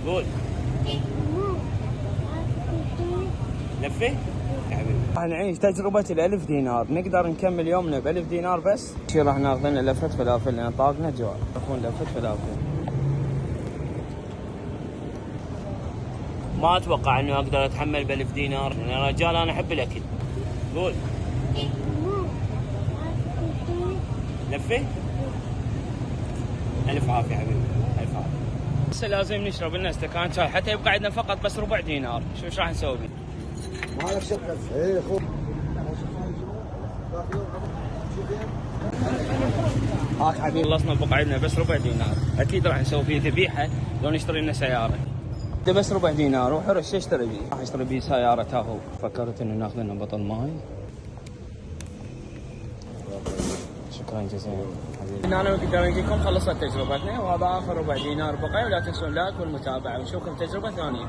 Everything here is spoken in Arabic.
قول. لفه يا حبيبي. راح نعيش تجربة ال1000 دينار، نقدر نكمل يومنا ب1000 دينار بس. شي راح ناخذ لنا لفة فلافل لان طاقنا جوع، تكون لفة فلافل. ما اتوقع انه اقدر اتحمل ب1000 دينار، انا رجال انا احب الاكل. قول. لفه. الف عافيه حبيبي، الف عافيه. هسه لازم نشرب لنا استكان شاي حتى يبقى عندنا فقط بس ربع دينار، شو ايش راح نسوي؟ ما لك شكل. ايه خذ. هاك حبيبي خلصنا بقى عندنا بس ربع دينار، اكيد راح نسوي فيه ذبيحه لو نشتري لنا سياره. ده بس ربع دينار وحرش شو اشتري بيه؟ راح اشتري بيه سياره تاهو. فكرت انه ناخذ لنا بطل ماي. شكرا جزيلا حبيبي. انا نقدر نجيكم خلصت تجربتنا، وهذا اخر ربع دينار بقى، ولا تنسون لايك والمتابعه، ونشوفكم تجربه ثانيه.